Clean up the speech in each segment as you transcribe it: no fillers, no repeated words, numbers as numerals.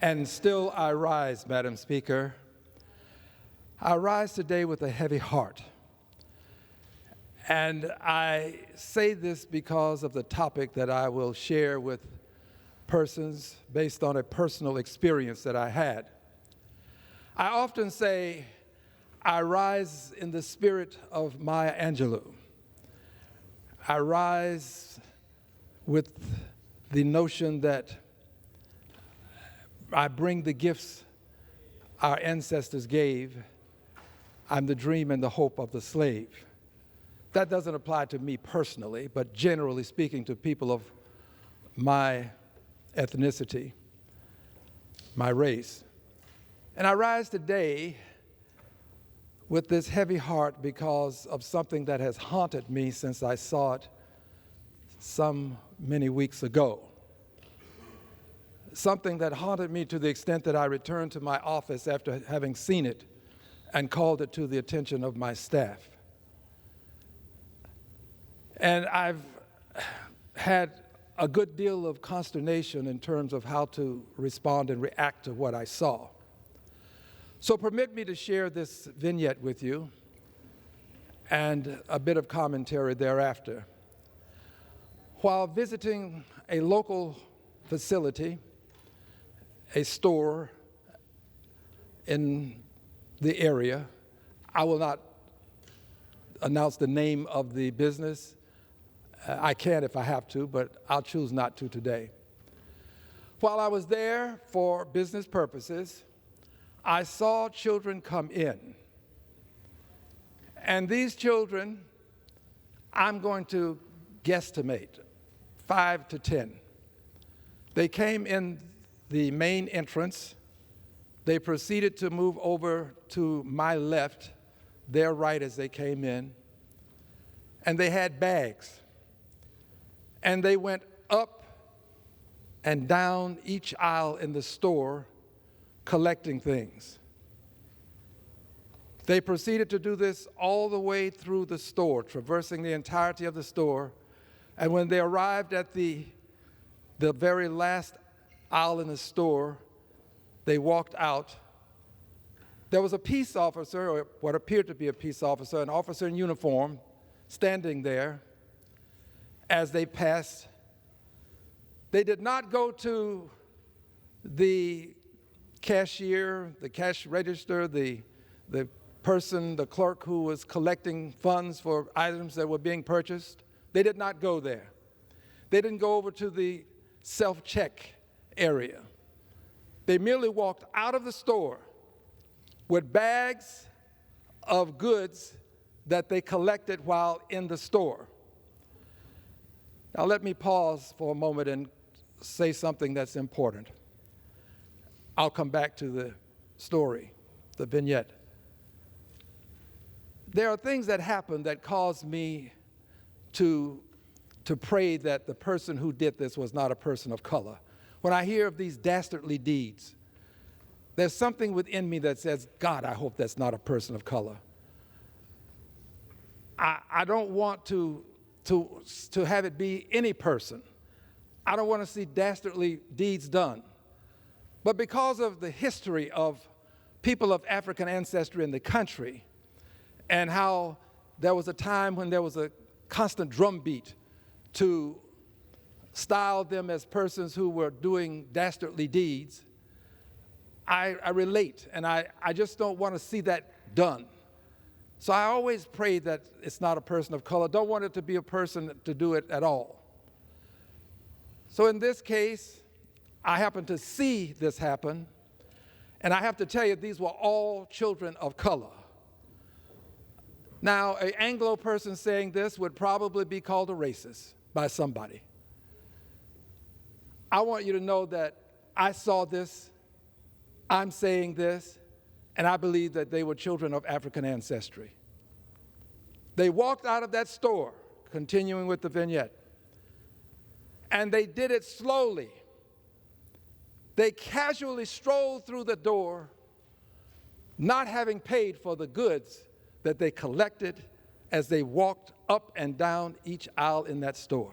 And still I rise, Madam Speaker. I rise today with a heavy heart. And I say this because of the topic that I will share with persons based on a personal experience that I had. I often say I rise in the spirit of Maya Angelou. I rise with the notion that I bring the gifts our ancestors gave. I'm the dream and the hope of the slave. That doesn't apply to me personally, but generally speaking to people of my ethnicity, my race. And I rise today with this heavy heart because of something that has haunted me since I saw it some many weeks ago. Something that haunted me to the extent that I returned to my office after having seen it and called it to the attention of my staff. And I've had a good deal of consternation in terms of how to respond and react to what I saw. So permit me to share this vignette with you and a bit of commentary thereafter. While visiting a local facility, a store in the area, I will not announce the name of the business. I can if I have to, but I'll choose not to today. While I was there for business purposes, I saw children come in. And these children, I'm going to guesstimate, 5 to 10. They came in the main entrance. They proceeded to move over to my left, their right as they came in, and they had bags. And they went up and down each aisle in the store collecting things. They proceeded to do this all the way through the store, traversing the entirety of the store. And when they arrived at the very last aisle in the store, they walked out. There was a peace officer, or what appeared to be a peace officer, an officer in uniform, standing there as they passed. They did not go to the cashier, the cash register, the person, the clerk who was collecting funds for items that were being purchased. They did not go there. They didn't go over to the self-check area. They merely walked out of the store with bags of goods that they collected while in the store. Now let me pause for a moment and say something that's important. I'll come back to the story, the vignette. There are things that happen that cause me to pray that the person who did this was not a person of color. When I hear of these dastardly deeds, there's something within me that says, God, I hope that's not a person of color. I don't want to have it be any person. I don't want to see dastardly deeds done. But because of the history of people of African ancestry in the country and how there was a time when there was a constant drumbeat to style them as persons who were doing dastardly deeds, I relate, and I just don't want to see that done. So I always pray that it's not a person of color. Don't want it to be a person to do it at all. So in this case, I happened to see this happen, and I have to tell you, these were all children of color. Now, an Anglo person saying this would probably be called a racist by somebody. I want you to know that I saw this, I'm saying this, and I believe that they were children of African ancestry. They walked out of that store, continuing with the vignette, and they did it slowly. They casually strolled through the door, not having paid for the goods that they collected as they walked up and down each aisle in that store.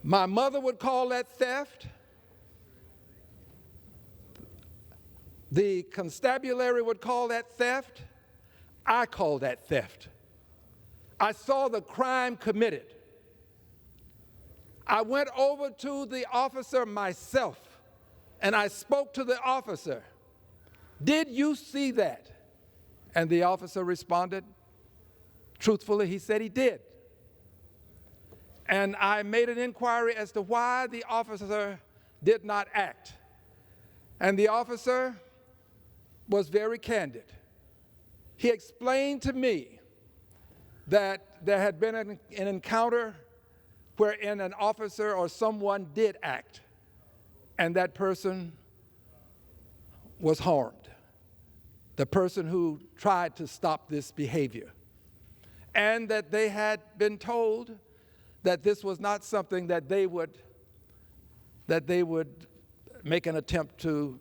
My mother would call that theft. The constabulary would call that theft. I call that theft. I saw the crime committed. I went over to the officer myself and I spoke to the officer. Did you see that? And the officer responded, truthfully, he said he did. And I made an inquiry as to why the officer did not act. And the officer was very candid. He explained to me that there had been an encounter wherein an officer or someone did act, and that person was harmed, the person who tried to stop this behavior, and that they had been told that this was not something that they would make an attempt to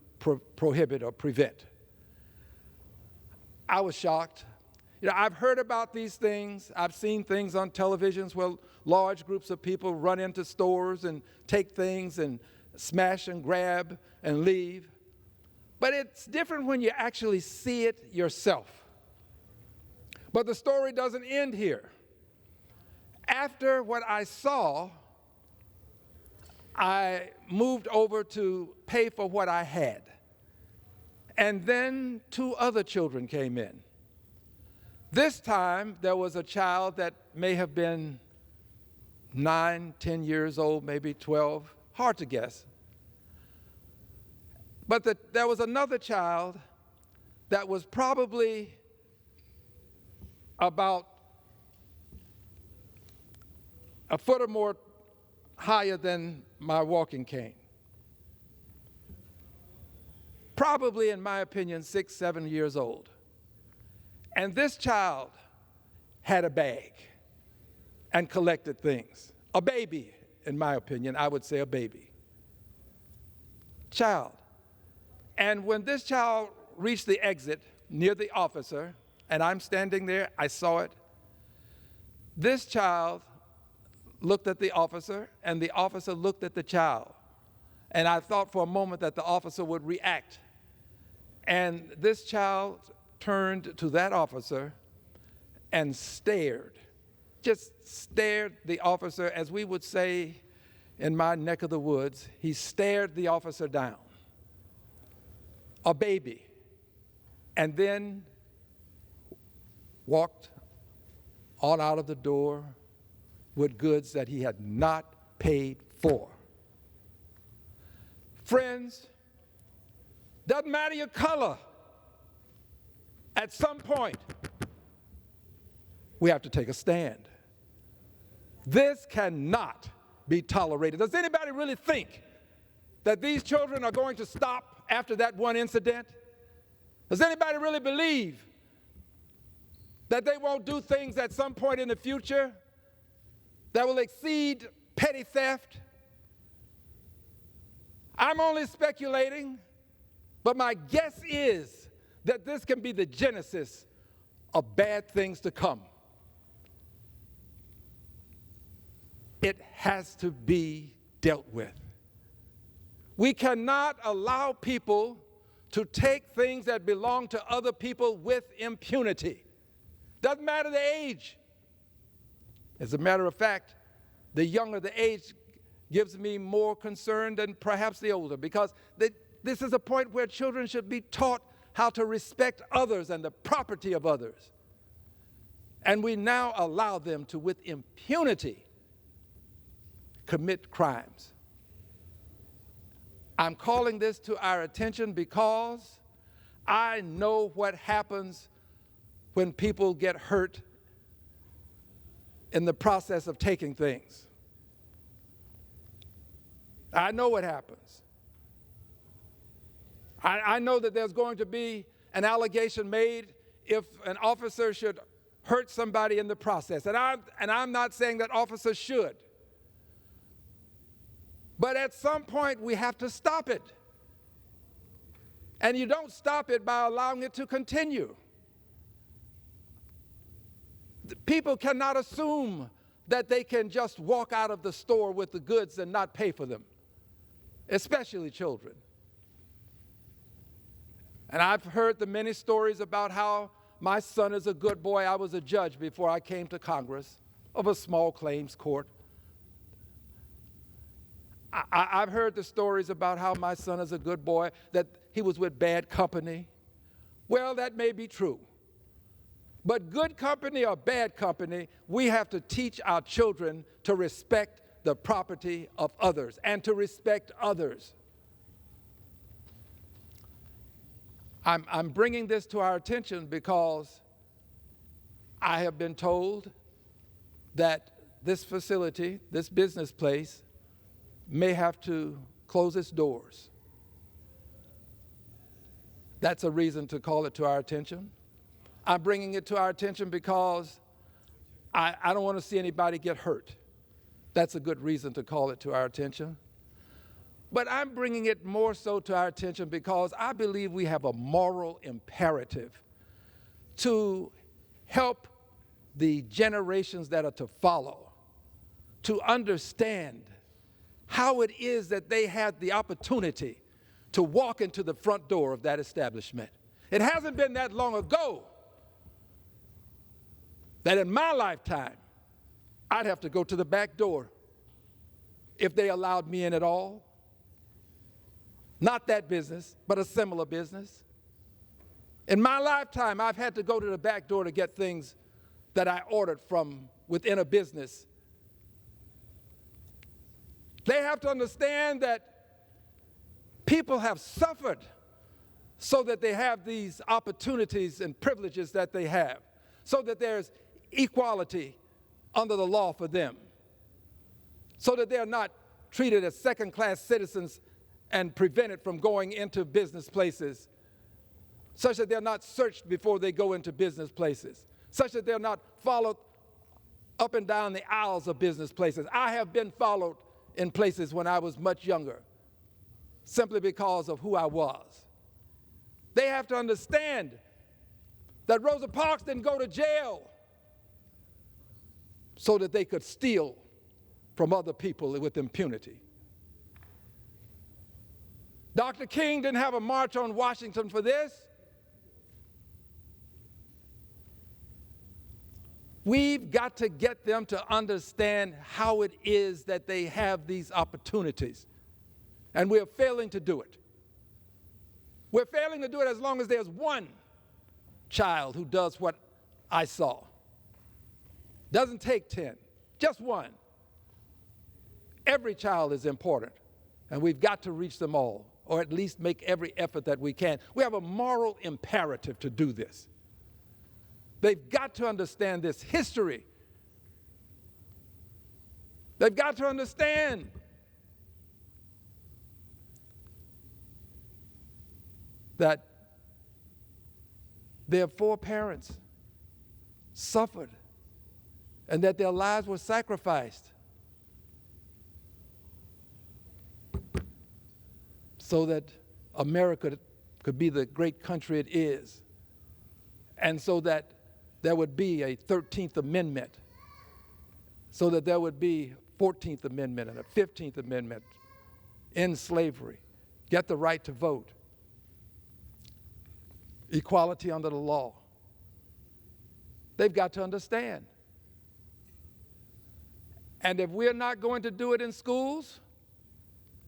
prohibit or prevent. I was shocked. You know, I've heard about these things. I've seen things on televisions where large groups of people run into stores and take things and smash and grab and leave. But it's different when you actually see it yourself. But the story doesn't end here. After what I saw, I moved over to pay for what I had. And then 2 other children came in. This time, there was a child that may have been 9, 10 years old, maybe 12, hard to guess. But there was another child that was probably about a foot or more higher than my walking cane. Probably, in my opinion, 6, 7 years old. And this child had a bag and collected things. A baby, in my opinion, I would say a baby. Child. And when this child reached the exit near the officer, and I'm standing there, I saw it, this child looked at the officer, and the officer looked at the child. And I thought for a moment that the officer would react. And this child turned to that officer and stared, just stared the officer, as we would say in my neck of the woods, he stared the officer down. A baby. And then walked on out of the door with goods that he had not paid for. Friends, doesn't matter your color. At some point, we have to take a stand. This cannot be tolerated. Does anybody really think that these children are going to stop after that one incident? Does anybody really believe that they won't do things at some point in the future that will exceed petty theft? I'm only speculating, but my guess is that this can be the genesis of bad things to come. It has to be dealt with. We cannot allow people to take things that belong to other people with impunity. Doesn't matter the age. As a matter of fact, the younger the age gives me more concern than perhaps the older, because this is a point where children should be taught how to respect others and the property of others. And we now allow them to, with impunity, commit crimes. I'm calling this to our attention because I know what happens when people get hurt in the process of taking things. I know what happens. I know that there's going to be an allegation made if an officer should hurt somebody in the process. And I'm not saying that officers should. But at some point, we have to stop it. And you don't stop it by allowing it to continue. People cannot assume that they can just walk out of the store with the goods and not pay for them, especially children. And I've heard the many stories about how my son is a good boy. I was a judge before I came to Congress of a small claims court. I've heard the stories about how my son is a good boy, that he was with bad company. Well, that may be true. But good company or bad company, we have to teach our children to respect the property of others and to respect others. I'm bringing this to our attention because I have been told that this facility, this business place, may have to close its doors. That's a reason to call it to our attention. I'm bringing it to our attention because I don't want to see anybody get hurt. That's a good reason to call it to our attention. But I'm bringing it more so to our attention because I believe we have a moral imperative to help the generations that are to follow to understand how it is that they had the opportunity to walk into the front door of that establishment. It hasn't been that long ago that in my lifetime, I'd have to go to the back door if they allowed me in at all. Not that business, but a similar business. In my lifetime, I've had to go to the back door to get things that I ordered from within a business. They have to understand that people have suffered so that they have these opportunities and privileges that they have, so that there's equality under the law for them, so that they're not treated as second-class citizens and prevented from going into business places, such that they're not searched before they go into business places, such that they're not followed up and down the aisles of business places. I have been followed in places when I was much younger, simply because of who I was. They have to understand that Rosa Parks didn't go to jail so that they could steal from other people with impunity. Dr. King didn't have a march on Washington for this. We've got to get them to understand how it is that they have these opportunities. And we're failing to do it. We're failing to do it as long as there's one child who does what I saw. Doesn't take 10, just one. Every child is important, and we've got to reach them all, or at least make every effort that we can. We have a moral imperative to do this. They've got to understand this history. They've got to understand that their foreparents suffered and that their lives were sacrificed so that America could be the great country it is, and so that there would be a 13th Amendment, so that there would be 14th Amendment and a 15th Amendment, end slavery, get the right to vote, equality under the law. They've got to understand. And if we're not going to do it in schools,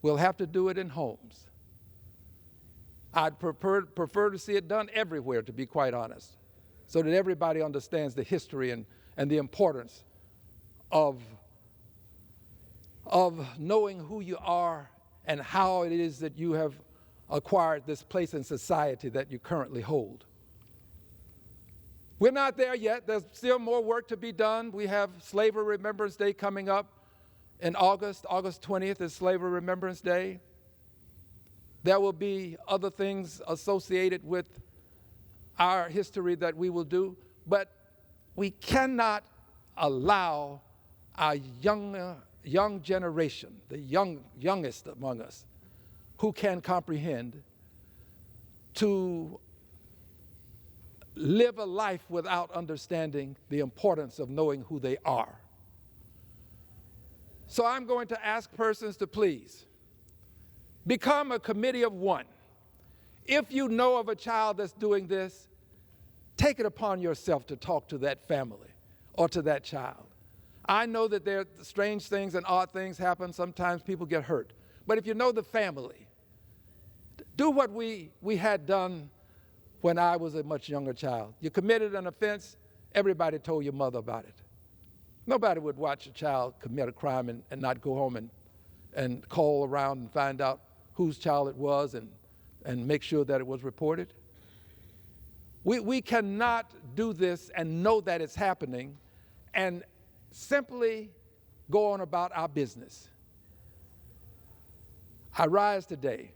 we'll have to do it in homes. I'd prefer to see it done everywhere, to be quite honest, so that everybody understands the history and the importance of knowing who you are and how it is that you have acquired this place in society that you currently hold. We're not there yet. There's still more work to be done. We have Slavery Remembrance Day coming up in August. August 20th is Slavery Remembrance Day. There will be other things associated with our history that we will do, but we cannot allow our young generation, the youngest among us, who can comprehend, to live a life without understanding the importance of knowing who they are. So I'm going to ask persons to please become a committee of one. If you know of a child that's doing this, take it upon yourself to talk to that family or to that child. I know that there are strange things and odd things happen. Sometimes people get hurt. But if you know the family, do what we had done when I was a much younger child. You committed an offense, everybody told your mother about it. Nobody would watch a child commit a crime and not go home and call around and find out whose child it was and make sure that it was reported. We cannot do this and know that it's happening and simply go on about our business. I rise today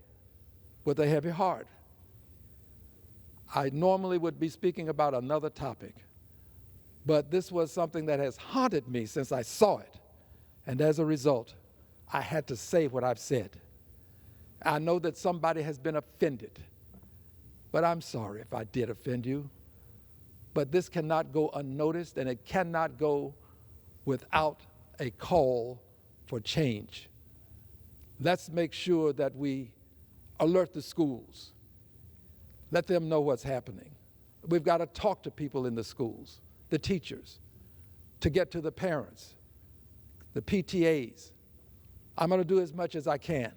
with a heavy heart. I normally would be speaking about another topic, but this was something that has haunted me since I saw it. And as a result, I had to say what I've said. I know that somebody has been offended, but I'm sorry if I did offend you. But this cannot go unnoticed, and it cannot go without a call for change. Let's make sure that we alert the schools. Let them know what's happening. We've got to talk to people in the schools, the teachers, to get to the parents, the PTAs. I'm going to do as much as I can.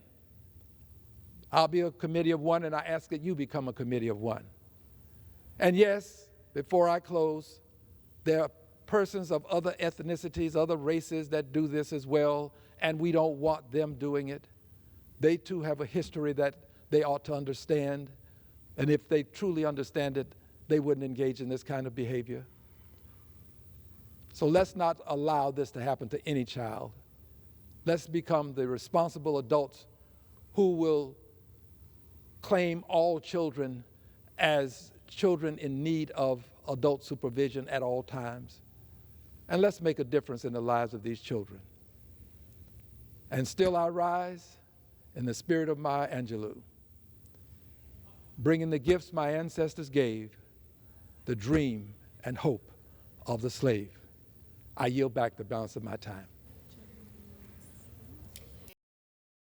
I'll be a committee of one, and I ask that you become a committee of one. And yes, before I close, there are persons of other ethnicities, other races that do this as well, and we don't want them doing it. They too have a history that they ought to understand, and if they truly understand it, they wouldn't engage in this kind of behavior. So let's not allow this to happen to any child. Let's become the responsible adults who will claim all children as children in need of adult supervision at all times. And let's make a difference in the lives of these children. And still I rise in the spirit of Maya Angelou, bringing the gifts my ancestors gave, the dream and hope of the slave. I yield back the balance of my time.